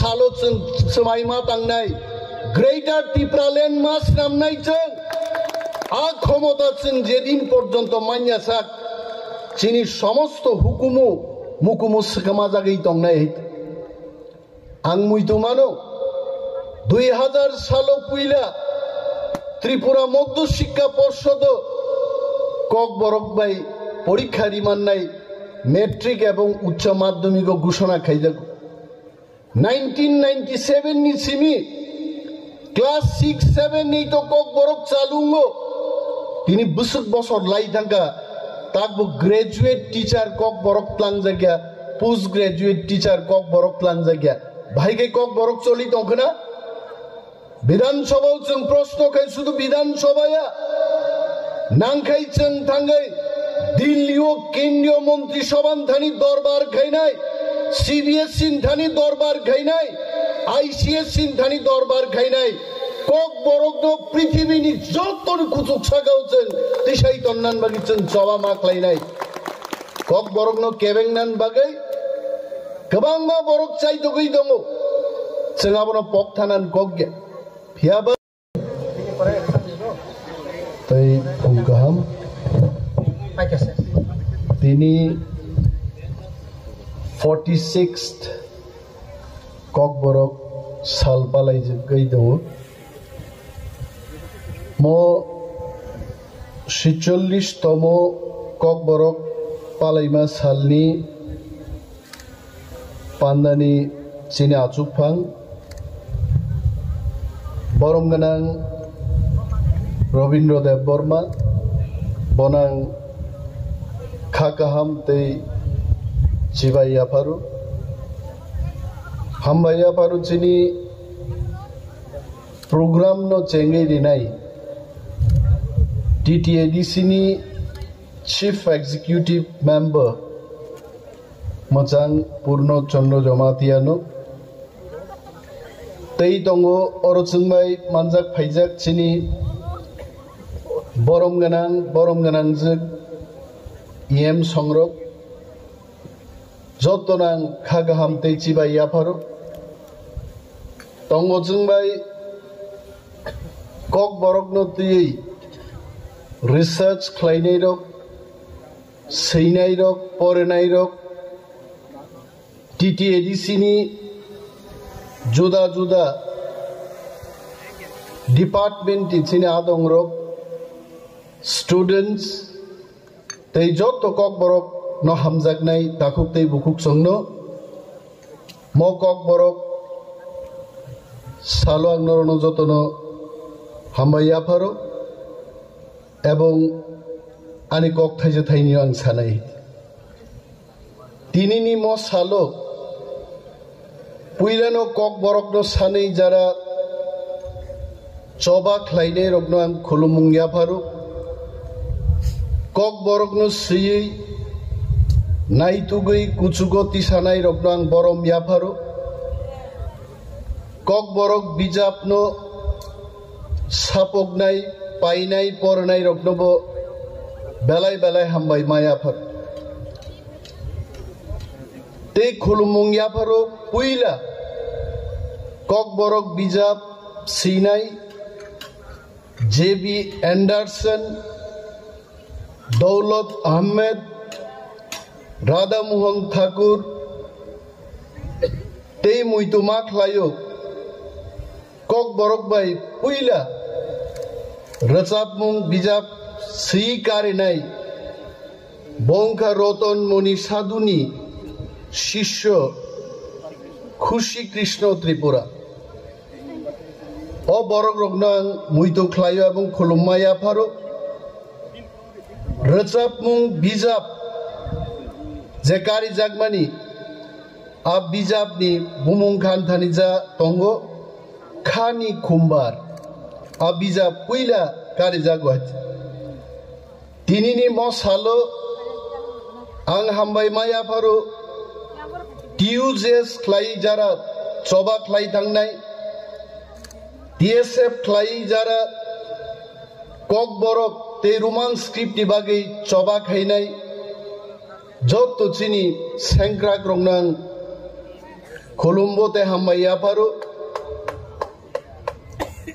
सालो समाइमा तांनाय ग्रेटार टिप्रालेन्ड मास नामनाय जों आ क्षमता जों जेदिन पर्यन्त मान्या साक चिनी समस्त हुकुमु मुकुमु सखमा जागै तंनाय आं मुइतो मानो 2000 सालो पुइला त्रिपुरा मध्य शिक्षा परिषद কক বরক বাই পরীক্ষা রিমান্নাই মেট্রিক এবং উচ্চ মাধ্যমিক ঘোষণা খাইজাগো 1997 नि सिमी क्लास 6 7 नि तो কক বরক চালুঙ্গো তিনি বছর বছর লাই থাকা তাকবো গ্রাজুয়েট টিচার কক বরক প্লান জায়গা পোস্ট গ্রাজুয়েট টিচার কক বরক প্লান জায়গা ভাইকে কক বরক চলি তখনা বিধানসভাও जों প্রশ্ন খাই শুধু বিধানসভায়া নাংখাই जों থাঙ্গাই দিল্লিও কেন্দ্রীয় মন্ত্রী সভান থানি দরবার খাই নাই সিবিএসসি থানি দরবার খাই নাই আইসিএসসি থানি দরবার খাই নাই কক বরক পৃথিবীনি যত কুচুক সাগাও जों তিসাই তন্নান বাগি जों জবা মাকলাই নাই কক বরক কেবেং নান বাগै गोबां मा बरक चाइतो गई दङ जों आबनो पक थानान गग्या फियाबा तै गाहाम तिनी 46th কক बरक साल पालाय गई दङ म 46तम কক बरक पालायमा सालनि पान्दानि चिनि आचुकफां बरमगोनां रवीन्द्रदेव बर्मा बनां खाकाहाम तै चिबाय आफारु हामबाय आफारु चिनि प्रोग्राम नो चेंगै दिनाय TTADC नि चीफ एक्जिक्यूटिव मेंबर मोजां पूर्ण चंद्र जमातियानो तै दंगो अरजोंबाय मानजाक फाइजाक चिनि बरमगोनां जों EM संरक जतनां खागाहाम तै चिबाय आफारो दंगो जोंबाय কক बरकनो तै रिसर्च खालायनाय रक सैनाय रक फरायनाय रक TTADC नि जुदा जुदा डिपार्टमेंट चिनि आदं रक स्टूडेंट्स तै जत কক बरक न हामजागनाय दाखुक तै बुकुक संनो म কক बरक सालो आंनरनो जतनो हामबाय आफारो एवं आनि কক थाइजे थाइनि आं सानाय दिनैनि म सालो पुइलानो কক बरकनो सानै जारा चबा ख्लायने रकनो आं खुलुमुंगिया फारु কক बरकनो सैयै नायतुगै कुचुगति सानाय रकनो आं बरम याफारु কক बरक बिजाबनो सापगनाय पाइनाय फरायनाय रकनोबो बेलाय बेलाय हामबाय मायाफार तै खुलुमुंगिया फारु पुइला কক बरक बिजाब सैनाय JB एंडरसन दौलत अहमद राधा मोहन ठाकुर तै मुइतो मा ख्लायो কক बरक बाय पुइला रचाबमुं बिजाब सैकारिनाय बंखा रतन मणि साधुनि शिष्य खुशी कृष्ण त्रिपुरा अ बरक रकनो आं मुइतो ख्लायो एवं खुलुमबाय आफारो रचाबमुं बिजाब जे कारि जागमानि आ बिजाबनि बुमुं खान्थानि जा दंगो खानि खुम्बार आ बिजाब पुइला कारि जागवाय दिनैनि म सालो आं हामबाय माय आफारो TUJS ख्लाय जारा चबा ख्लाय थांनाय DSF ख्लाय जारा কক बरक तै रोमान स्क्रिप्टनि बागै चबा खायनाय जत चिनि सेंग्रा ग्रंनां कलम्बोते हामबाय आफारो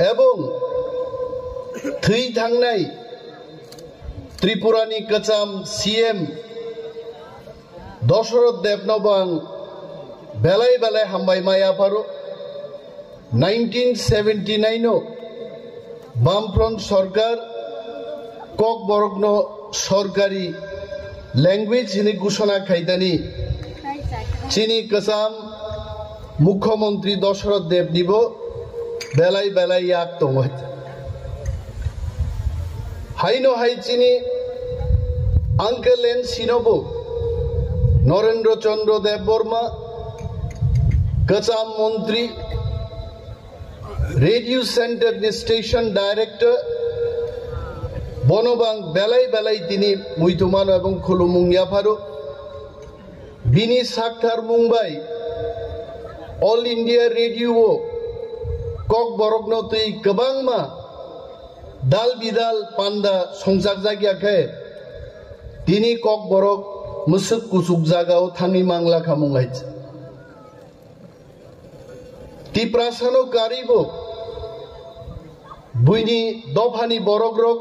एवं थै थांनाय त्रिपुरानि गोजाम सीएम दशरथ देबनोबो आं बेलाय बेलाय हामबाय माय आफारो 1979 बामफ्रन्ट सरकार ककबरकनो सरकारी लैंग्वेज हिनी घोषणा खायदानी चीनी गोजाम मुख्यमंत्री दशरथ देबनिबो बेलाय बेलाय याक दङ हाइनो हाइ चीनी आंकेल एन सिनोबो नरेंद्र चंद्र देव बर्मा गोजाम मंत्री रेडियो सेंटर स्टेशन डायरेक्टर बनोबां बेलाय बेलाय दिनी मुइतुमानो एवं खुलुमुं याफारो बिनी साक्थार मुंबाई ऑल इंडिया रेडियो ककबरकनो तै गोबांमा दाल बिदाल पान्दा संजाक जागियाखै दिनी ककबरक मुसुक कुसुक जागाव थाङै मांला खामुंगायच तिप्रासानो कारिबो बुइनी दफानि बरगरक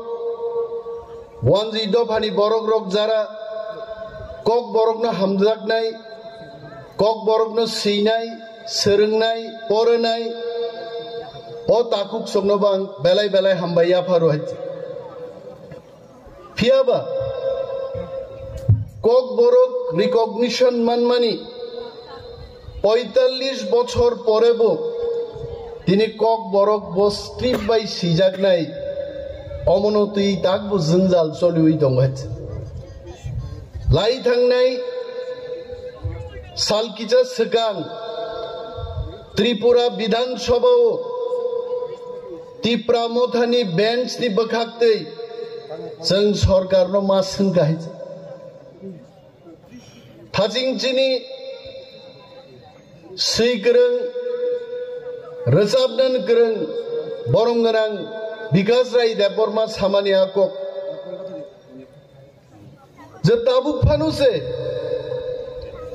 वानजि दफानि बरगरक जारा ककबरकनो हामजाकनाय ककबरकनो सैनाय सोलोंनाय फरायनाय ओ ताकुक सोंनोबां बेलाय बेलाय हामबाय आफारो फियाबा ककबरक रिकगनिशन मानमानी 45 বছর পরেবো তিনি ককবরক বস্ক্রিপ্ট বাই সিজাকনাই অমনতি তাকবো জঞ্জাল চলিউই दंगाच লাই थांनाय सालकिजा सिगां त्रिपुरा विधानसभायाव तिप्रा मथानि बेन्चनि बोखाक्तै जों सरकारनो मा सोंगायच थाजिंचिनि सैगोरों रोजाबनन गोरों बरं गोनां बिकास राय देबबर्मा सामानि आकक जे ताबुक फानुसे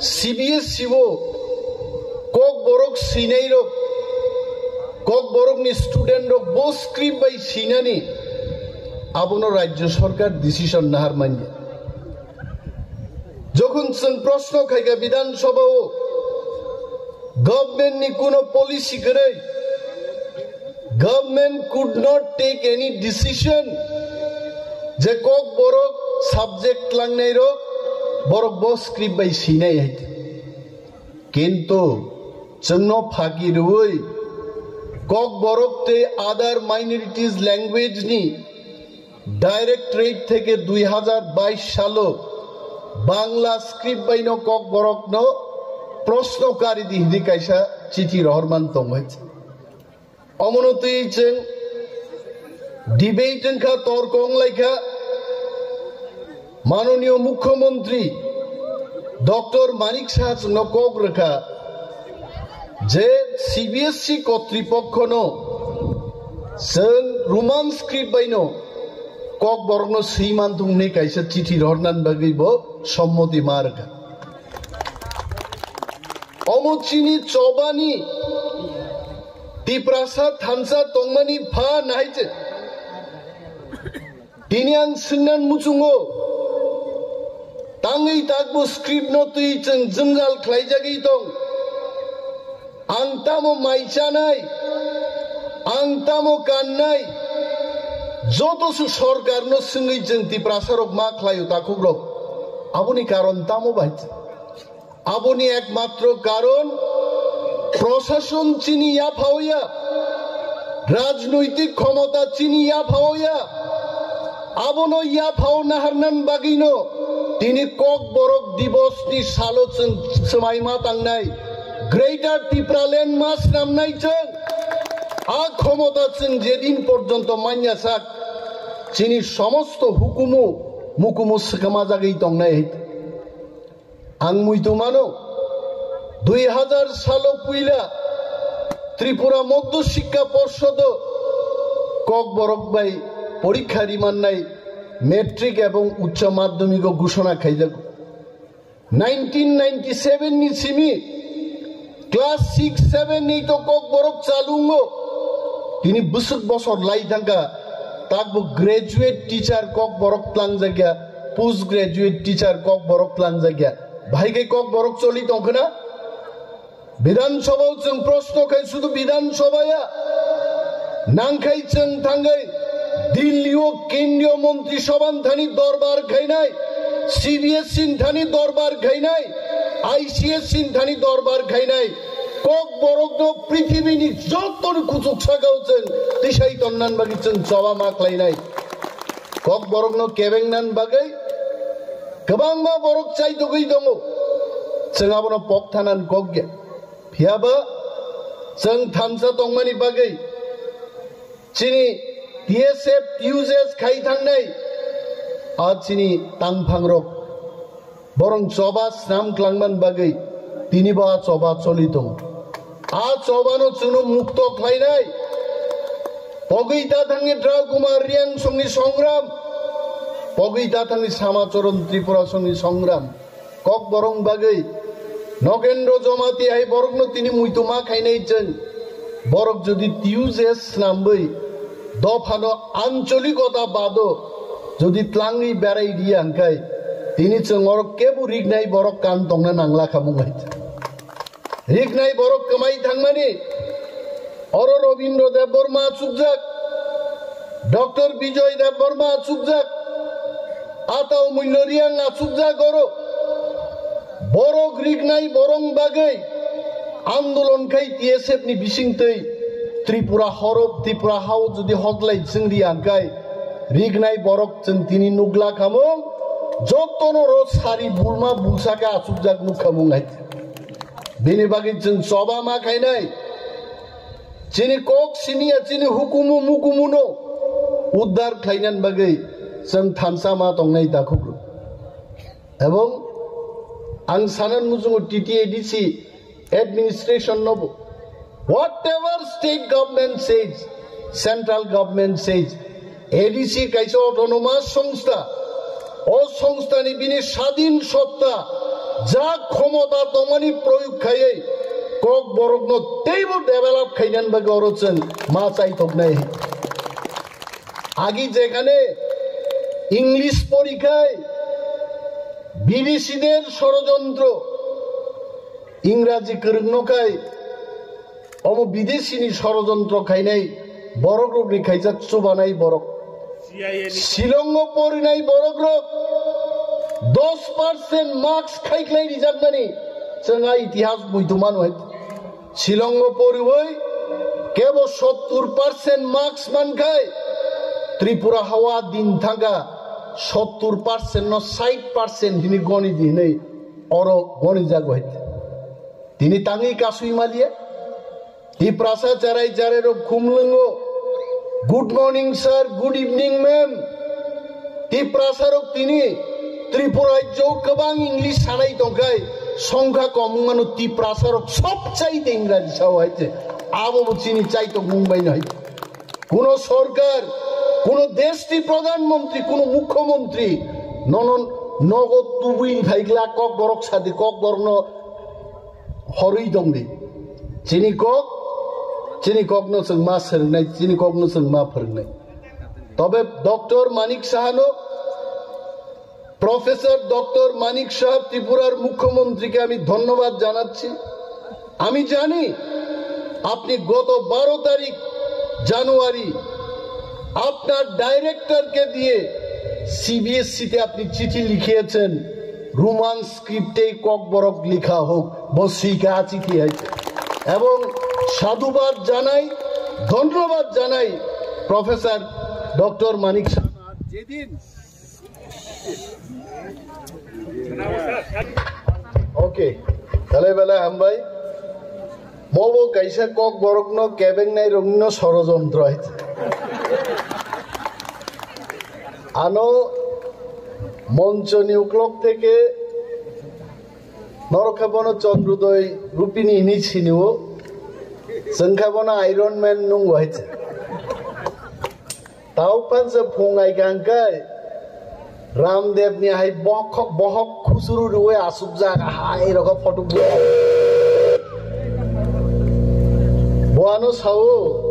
सीबीएसई वो ककबरक सिनाय रक ककबरकनि स्टूडेंट रक बो स्क्रिप्ट बाय सिनानि आबनो राज्य सरकार डिसिशन नाहार मानिया যখন जों प्रश्न खायगा विधानसभायाव गवर्नमेंट नि कोनो पॉलिसी करे government could not take any decision जे ककबरक सब्जेक्ट लांनाय रक बरक बो स्क्रिप्ट बाय सिनाय है किंतु जोंनो फागिरुय ककबरक ते अदर माइनरिटीज लैंग्वेज नि डायरेक्टरेट থেকে 2022 सालो बांग्ला स्क्रिप्ट बायनो ककबरकनो प्रश्नकारी दिहदि कायसा चिठी रहरमान दंगायच अमनति जों डिबेट का तर्कं लायखा माननीय मुख्यमंत्री डॉक्टर मानिक साहा जोंनो कक रेखा जे सीबीएसई कर्तृपक्षनो जों रोमान स्क्रिप्ट बायनो ककबरकनो सैमान दुंनि कायसा चिठी रहरनान बागैबो सम्मति मारगा अमुचिनी चौबानी तिप्रासा थानसा तंगमानी फा नायचे दिनै आं सोंनान मुचुङो ताङै ताकबो स्क्रिप्ट नतै जों जोंजाल खालायजागै दं आं तामो माइचानाय आं तामो गाननाय जतसु सरकारनो सोङै जों तिप्रासारक मा खालायो ताकुग्रक आबुनि कारण तामो बायच आबुनि एकमात्र कारण प्रशासन चीनी याफावया राजनैतिक क्षमता चीनी याफावया आबनो याफाव नाहारनान बागैनो दिनै ककबरक दिवसनि सालोचन समायमा थांनाय ग्रेटार टिप्रालेण्ड मास नामनायजों आ क्षमताचों जेदिन पर्यन्त मान्यासाक चीनी समस्त हुकुमु मुकुमु सकामा जागै दंनाय आं मुइतुमानो 2000 सालो पुइला त्रिपुरा मध्य शिक्षा परिषद ककबरक बाय परीक्षा रिमान्नाय मेट्रिक एवं उच्च माध्यमिक घोषणा खाइजागो 1997 नि सिमी ক্লাস 6-7 নেই তো কক বরক চালুঙ্গো তিনি বছর লাই থাকা তাকবো গ্রাজুয়েট টিচার কক বরক প্লাং জায়গা পোস্ট গ্রাজুয়েট টিচার কক বরক প্লাং জায়গা ভাইকে কক বরক চলি তখন বিধানসভাও जों প্রশ্ন খাই শুধু বিধানসভায়া নাংখাই जों থাঙ্গাই দিল্লিও কেন্দ্রীয় মন্ত্রী সভান্থানি দরবার খাই নাই সিবিএস সিনথানি দরবার খাই নাই আইসিএস সিনথানি দরবার খাই নাই কক বরক পৃথিবীনি যতন কুচুক সাগাওছেন তিসাই তন্নান বাগিছেন জবা মাখলাই নাই কক বরক কেবেংনান বাগাই गोबां मा बरक चाइतो गई दङ जों आबनो पक थानान गग्या फियाबा जों थामसा दंमानि बागै चिनि DSF टिउजेस खाइ थांनाय आ चिनि तांफांरक बरं जबा स्नाम क्लांगमान बागै तिनिबा जबा चलि दङ आ जबानो जोंनो मुक्त खालायनाय पगैता थांनि ड्रा कुमार रियां संनि संग्राम पगैता थांनि सामाचरण त्रिपुरा संनि संग्राम কক বরং बागै नगेन्द्र जमाती हाय बरकनो तिनि मुइतुमा खायनायजों बरक जदि टिउजेस नामबै दफानो आंचलिकता बादो जदि tlangै बेराय दियांखाय तिनि जों अरक केबु रिगनाय बरक कान दंना नांला खामुङै रिगनाय बरक कमाय थांमानि अर रवीन्द्र देव बर्मा चुकजाक डॉक्टर विजय देव बर्मा चुकजाक आताव मुल्यरियां आचुकजा गरो बरक रिगनाय बरं बागै आंदोलन खाय TSF नि बिसिंतै त्रिपुरा हरब त्रिपुरा हाव जुदि हदलाय जों रियांखाय रिगनाय बरक जों तिनि नुगला खामुं जतन रो सारि बुलमा बुलसाका आचुकजाक नुखामुङै बेनि बागै जों जबा मा खायनाय चिनि कक सिनिया चिनि हुकुमु मुकुमुनो उद्धार खायनान बागै जों थानसा मा दंनाय दाखुग्रु एवं आं सानन मुजुङो TTADC एडमिनिस्ट्रेशन नबो whatever state government says central government says ADC कायसे অটোনোমাস সংস্থা ও সংস্থানি বিনি স্বাধীন সত্তা যা ক্ষমতা দমানি প্রয়োগ খায়ে কক বরগ্ন তেইবো ডেভেলপ খাইনান বাগে অরচন মা চাই তকনাই আগে যেখানে इंग्लिश परीक्षाय বিদেশীদের ষড়যন্ত্র इंराजी করুনকাই অম বিদেশীনি ষড়যন্ত্র খাইনাই বরক রগনি খাইজাক চুবানাই বরক শিলংগ পরিনাই বরক রগ 10% মার্কস খাইখলাই রিজাবনানি जोंहा इतिहास बुइदुमान হয় শিলংগ পরিবই কেবল 70% মার্কস মানখাই त्रिपुरा हावा दिन थांगा 70% न 60% हिनि गनि दिनै अर गनि जागो तिनि ताङै कासुइ मालिया ति प्रासा चाराय चारेरो खुमलंगो good morning sir good evening ma'am ति प्रासारो तिनि त्रिपुरा जो गोबां इंग्लिश सानाय दंखाय संख्या कमुङानो ति प्रासारो सबचाइते इंराजी सावहायते आबो चिनि चाइतो मुंबई नै कोनो सरकार কোনো দেশটি প্রধানমন্ত্রী কোনো মুখ্যমন্ত্রী ননন নগদ তুবুই ভাইগলা কক বরক সাদি কক বর্ণ হরই দংনি চিনি কক ন जों मा सोलोंनाय চিনি কক ন जों मा फोरोंनाय তবে ডক্টর মানিক সাহানো প্রফেসর ডক্টর মানিক সাহেব ত্রিপুরার মুখ্যমন্ত্রীকে আমি ধন্যবাদ জানাচ্ছি আমি জানি আপনি গত 12 তারিখ জানুয়ারি আপনার ডাইরেক্টরকে দিয়ে सीबीएसई আপনি চিঠি লিখিয়েছেন রোমান স্ক্রিপ্টে কক বরক লেখা হোক বসিকা চিঠি আছে এবং সাধুবাদ জানাই ধন্যবাদ জানাই প্রফেসর ডক্টর মানিক যেদিন ओके তাহলে বেলা হাম ভাই মবো কাইসা কক বরক ন কেবেং নাই রংন ষড়যন্ত্র আছে আনো মঞ্চ নিউক্লক থেকে নরখাবন চন্দ্রোদয় রূপিনী ইনি ছিনিও जोंखाबन आयरन मैन नुं हयते ताव पांसे फुंगाय गांखाय रामदेव नि हाय बहक खुसुरु रुवे आसुब जागा हाय रग फटो chobano sao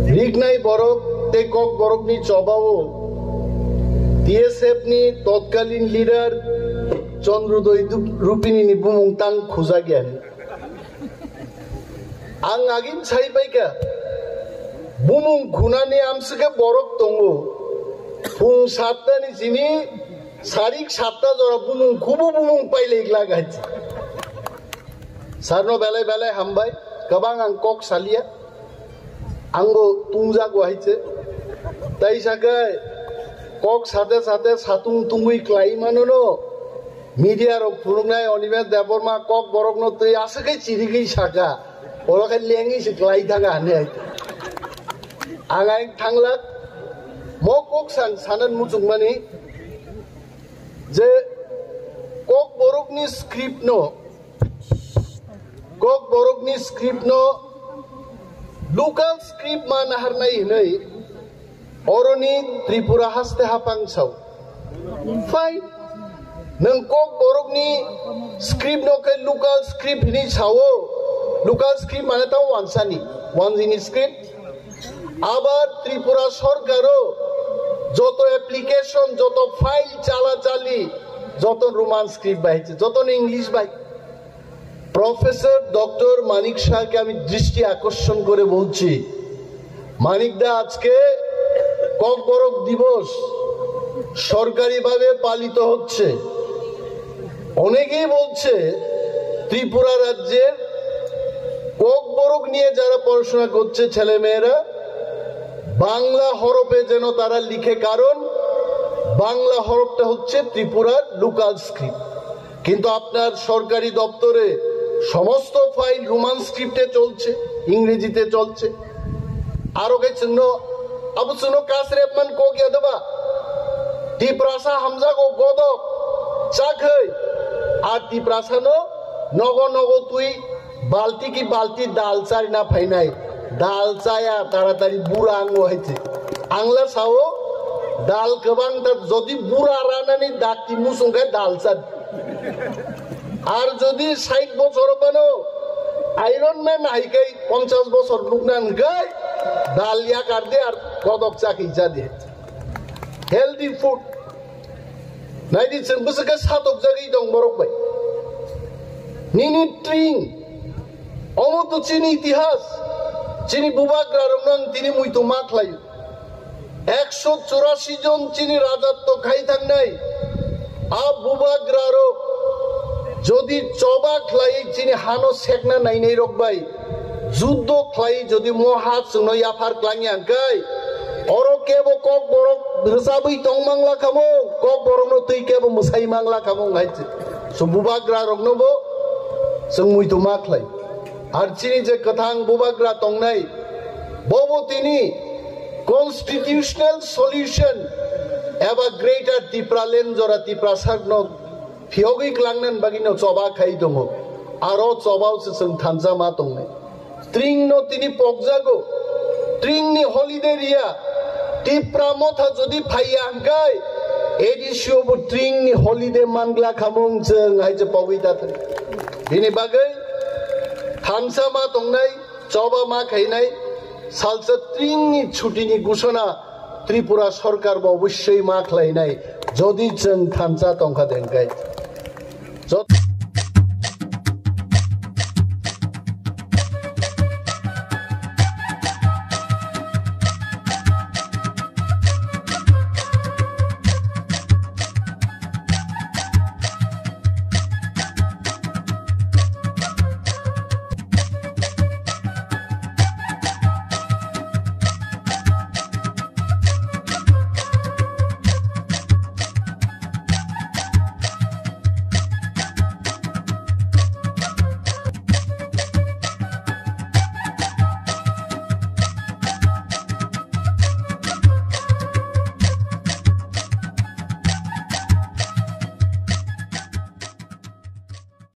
rignai borok te kok borok ni chobao TSF ni totkalin leader Chandrodoi Rupini ni bumung tang khuja gyan ang agin chai baika bumung khunani amsike borok tongo phung 7ta ni jini sarik 7ta jora bumung khubu bumung paile igla gachi sarno belai belai hambai kabang ang kok salia anggo tungja gohaiche tai sagai kok sate sate satung tungui klai manono media rok phurungnai Onimes Deborma kok borok no tui asakai chirigai saka ora kai lengi se klai thaga ane angai thanglak mo kok san sanan mujungmani je kok borok ni script no local script man harnai nei oroni Tripura haste hapang sau fine nang kok borok ni script no ke local script ni sawo local script mane ta wansani wanjini script abar Tripura sorkaro joto application joto file chala chali joto roman script bahiche joto english bai professor doctor Manik শাহকে আমি দৃষ্টি আকর্ষণ করে বলছি মানিকদা আজকে ককবরক দিবস সরকারিভাবে পালিত হচ্ছে অনেকেই বলছে ত্রিপুরা রাজ্যের ককবরক নিয়ে যারা পড়াশোনা করছে ছেলেমেয়েরা বাংলা হরফে যেন তারা লিখে কারণ বাংলা হরফটা হচ্ছে ত্রিপুরার লোকাল স্ক্রিপ্ট কিন্তু আপনার সরকারি দপ্তরে সমস্ত ফাইল রোমান স্ক্রিপ্টে চলছে ইংরেজিতে চলছে আরো গেছেন আবুসুনো কাসরেপমান কো গিয়া দেবা টিপ্রাসা হামজা গো গদক চাখৈ আর টিপ্রাসানো নগ নগ তুই বালতি কি বালতি ডাল চাই না ফাইনাই ডাল চায়া তাড়াতাড়ি বুড়া আঙ্গ হয়েছে আংলা সাও ডাল গোবাং যদি বুড়া রানানি ডাকটি মুসুঙ্গে ডাল চা আর যদি 60 বছর বানো আয়রন ম্যান হাইকাই 50 বছর লুকনান গাই ডালিয়া কাট দে আর কদক চাকি যা দে হেলদি ফুড নাইদি চেম্বুসকে সাতক জাগি দং বরক বাই নিনি ট্রিং অমত চিনি ইতিহাস চিনি বুবাগ্রা রংনাং তিনি মুইতো মাখলাই 184 জন চিনি রাজত্ব খাই থাক নাই আ বুবাগ্রারো যদি চবা খ্লাই চিনি হানো সেকনা নাই নাই রকবাই যুদ্ধ খ্লাই যদি মহাত সনো ইয়াফার ক্লাঙি আঙ্কাই অরো কেবো কক বরক রসাবই টং মাংলা খামো কক বরনো তুই কেবো মুসাই মাংলা খামো গাইছে সো বুবাগ্রা রকনবো সং মুইতো মাখলাই আর চিনি যে কথাং বুবাগ্রা টং নাই ববো তিনি কনস্টিটিউশনাল সলিউশন এবা গ্রেটার ত্রিপুরালেন জরা ত্রিপুরা সাগনক ফিয়গি ক্লাংনান বাগিনো চবা খাই দङ আরো চবাওসে जों थानजा मा दंनाय ट्रिंनो তিনি পকজাগো ट्रिंनि हलिडे रिया ত্রিপুরা মথা যদি ফাইয়া আঙ্কাই এডিসিওবো ट्रिंनि हलिडे मानग्ला खामुं जों हायजे पावैदा थन बिनि बागै थानजा मा दंनाय चबा मा खाइनाय सालसा ट्रिंनि छुटिनि घोषणा ত্রিপুরা সরকার অবশ্যই মাখলাই নাই যদি जों थानजा दंखा देंगाय